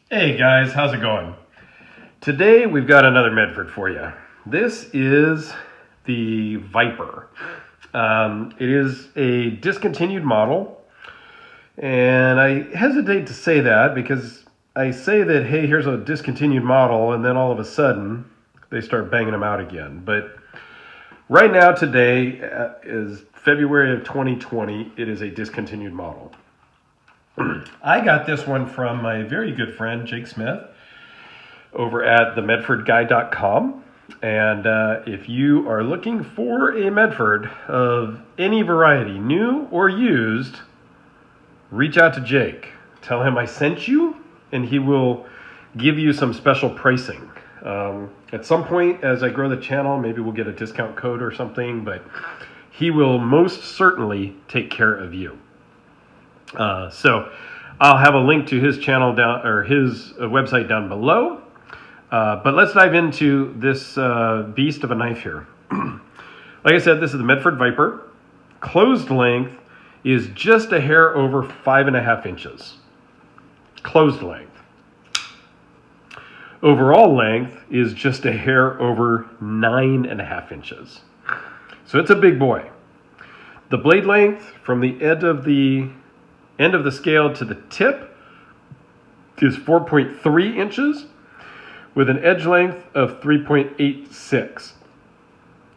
Hey guys, how's it going? Today we've got another Medford for you. This is the Viper. It is a discontinued model, and I hesitate to say that because I say that, hey, here's a discontinued model, and then all of a sudden they start banging them out again. But right now, today is February of 2020. It is a discontinued model. I got this one from my very good friend Jake Smith over at themedfordguy.com. And if you are looking for a Medford of any variety, new or used, reach out to Jake. Tell him I sent you, and he will give you some special pricing. At some point, as I grow the channel, maybe we'll get a discount code or something, but he will most certainly take care of you. So I'll have a link to his channel down, or his website down below. But let's dive into this beast of a knife here. Like I said, this is the Medford Viper. Closed length is just a hair over 5.5 inches. Closed length. Overall length is just a hair over 9.5 inches. So it's a big boy. The blade length from the end of the scale to the tip is 4.3 inches with an edge length of 3.86.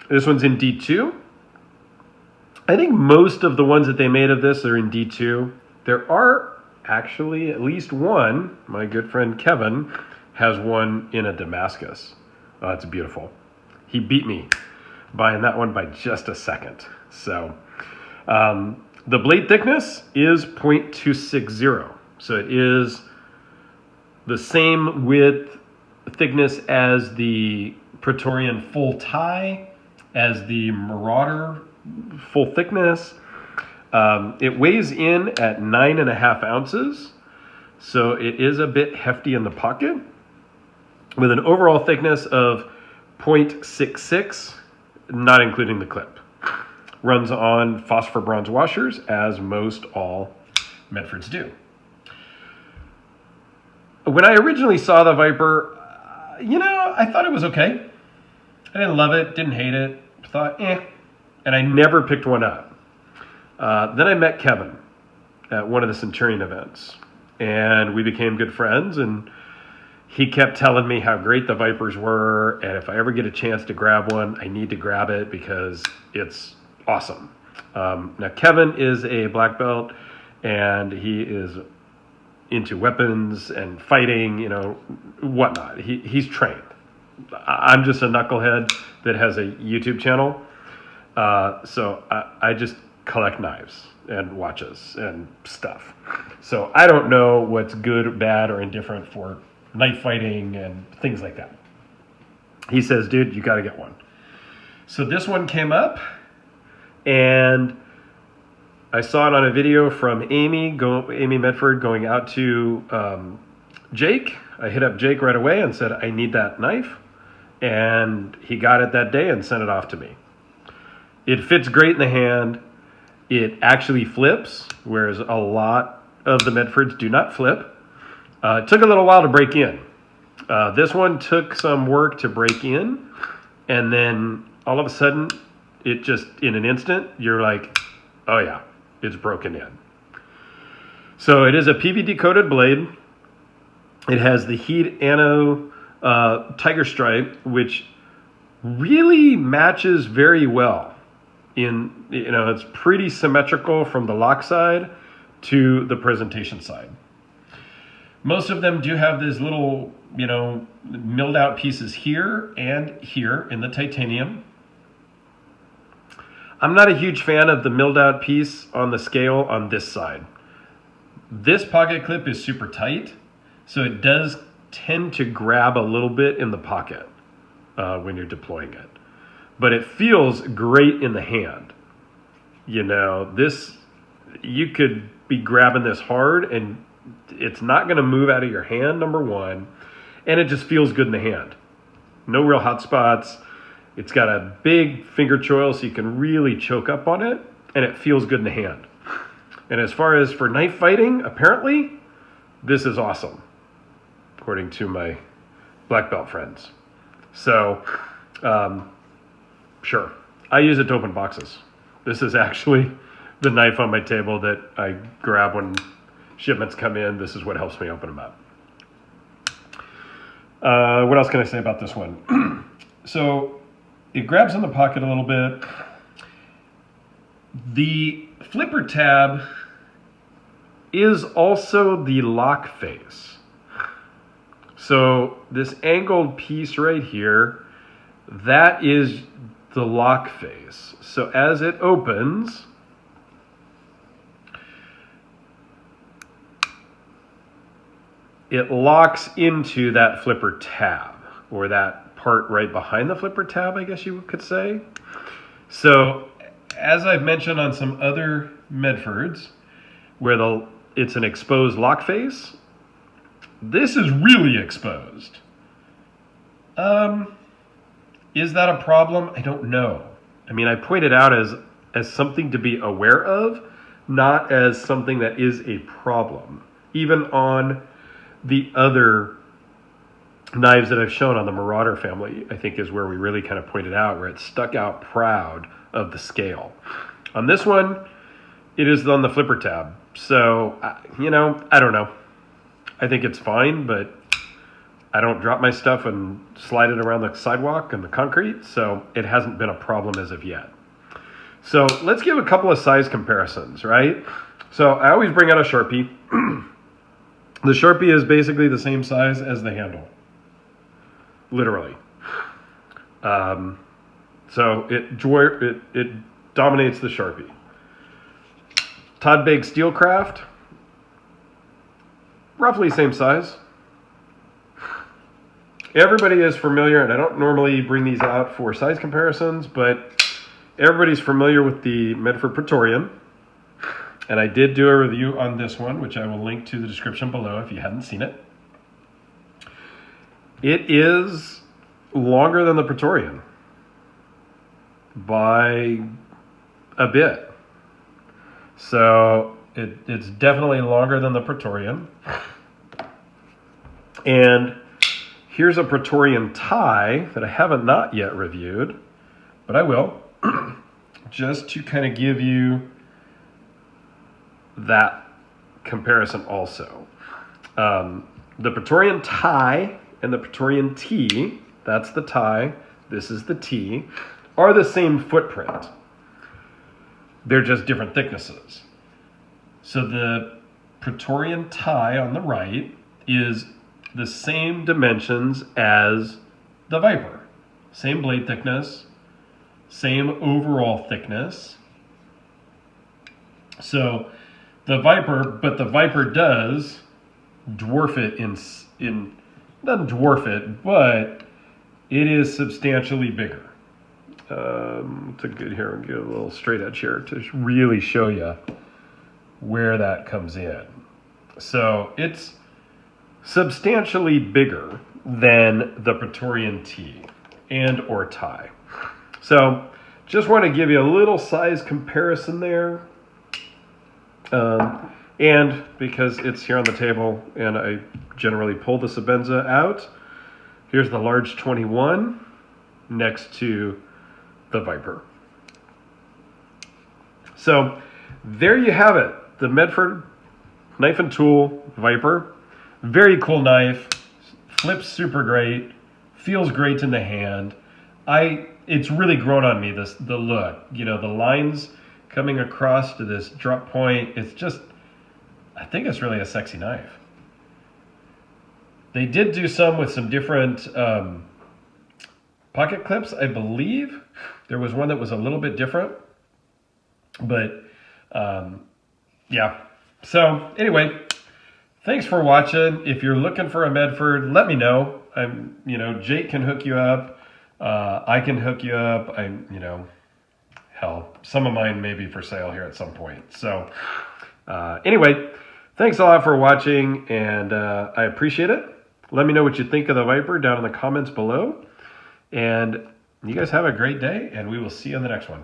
This one's in D2. I think most of the ones that they made of this are in D2. There are actually at least one. My good friend Kevin has one in a Damascus. Oh, it's beautiful. He beat me buying that one by just a second. So, the blade thickness is 0.260. So it is the same width thickness as the Praetorian full tie, as the Marauder full thickness. It weighs in at 9.5 ounces. So it is a bit hefty in the pocket with an overall thickness of 0.66, not including the clip. Runs on phosphor bronze washers, as most all Medfords do. When I originally saw the Viper, I thought it was okay. I didn't love it, didn't hate it, thought, and I never picked one up. Then I met Kevin at one of the Centurion events, and we became good friends, and he kept telling me how great the Vipers were, and if I ever get a chance to grab one, I need to grab it because it's awesome. Now, Kevin is a black belt, and he is into weapons and fighting, whatnot. He's trained. I'm just a knucklehead that has a YouTube channel, so I just collect knives and watches and stuff. So I don't know what's good or bad or indifferent for knife fighting and things like that. He says, dude, you got to get one. So this one came up, and I saw it on a video from Amy Medford going out to Jake. I hit up Jake right away and said, I need that knife. And he got it that day and sent it off to me. It fits great in the hand. It actually flips, whereas a lot of the Medfords do not flip. It took a little while to break in. This one took some work to break in, and then all of a sudden, it just, in an instant, you're like, oh yeah, it's broken in. So it is a PVD coated blade. It has the heat ano tiger stripe, which really matches very well. It's pretty symmetrical from the lock side to the presentation side. Most of them do have these little, milled out pieces here and here in the titanium. I'm not a huge fan of the milled out piece on the scale on this side. This pocket clip is super tight, so it does tend to grab a little bit in the pocket when you're deploying it. But it feels great in the hand. You could be grabbing this hard and it's not going to move out of your hand, number one, and it just feels good in the hand. No real hot spots. It's got a big finger choil so you can really choke up on it, and it feels good in the hand. And as far as for knife fighting, apparently, this is awesome. according to my black belt friends. So, sure. I use it to open boxes. This is actually the knife on my table that I grab when shipments come in. This is what helps me open them up. What else can I say about this one? So it grabs in the pocket a little bit. The flipper tab is also the lock face. So this angled piece right here, that is the lock face. So as it opens, it locks into that flipper tab, or that part right behind the flipper tab, I guess you could say. So as I've mentioned on some other Medfords, where it's an exposed lock face, this is really exposed. Is that a problem? I don't know. I mean, I point it out as something to be aware of, not as something that is a problem. Even on the other knives that I've shown on the Marauder family, I think is where we really kind of pointed out, where it stuck out proud of the scale. On this one, it is on the flipper tab. So, I don't know. I think it's fine, but I don't drop my stuff and slide it around the sidewalk and the concrete, so it hasn't been a problem as of yet. So let's give a couple of size comparisons, right? So I always bring out a Sharpie. The Sharpie is basically the same size as the handle, literally. So it dominates the Sharpie. Todd Begg Steelcraft, roughly same size. Everybody is familiar, and I don't normally bring these out for size comparisons, but everybody's familiar with the Medford Praetorian. And I did do a review on this one, which I will link to the description below if you hadn't seen it. It is longer than the Praetorian by a bit. So it's definitely longer than the Praetorian. And here's a Praetorian tie that I haven't not yet reviewed, but I will, just to kind of give you that comparison also. The Praetorian tie and the Praetorian T, that's the tie, this is the T, are the same footprint. They're just different thicknesses. So the Praetorian tie on the right is the same dimensions as the Viper. Same blade thickness, same overall thickness. So the Viper does dwarf it in doesn't dwarf it, but it is substantially bigger. To get here and get a little straight edge here to really show you where that comes in. So it's substantially bigger than the Praetorian T and or tie. So just want to give you a little size comparison there. And because it's here on the table and I generally pull the Sebenza out, here's the large 21 next to the Viper. So there you have it. The Medford Knife and Tool Viper. Very cool knife. Flips super great. Feels great in the hand. It's really grown on me, the look. The lines coming across to this drop point. It's just, I think it's really a sexy knife. They did do some with some different pocket clips, I believe. There was one that was a little bit different. But, yeah. So, anyway, thanks for watching. If you're looking for a Medford, let me know. Jake can hook you up. I can hook you up. Hell, some of mine may be for sale here at some point. So, anyway, thanks a lot for watching, and I appreciate it. Let me know what you think of the Viper down in the comments below. And you guys have a great day, and we will see you on the next one.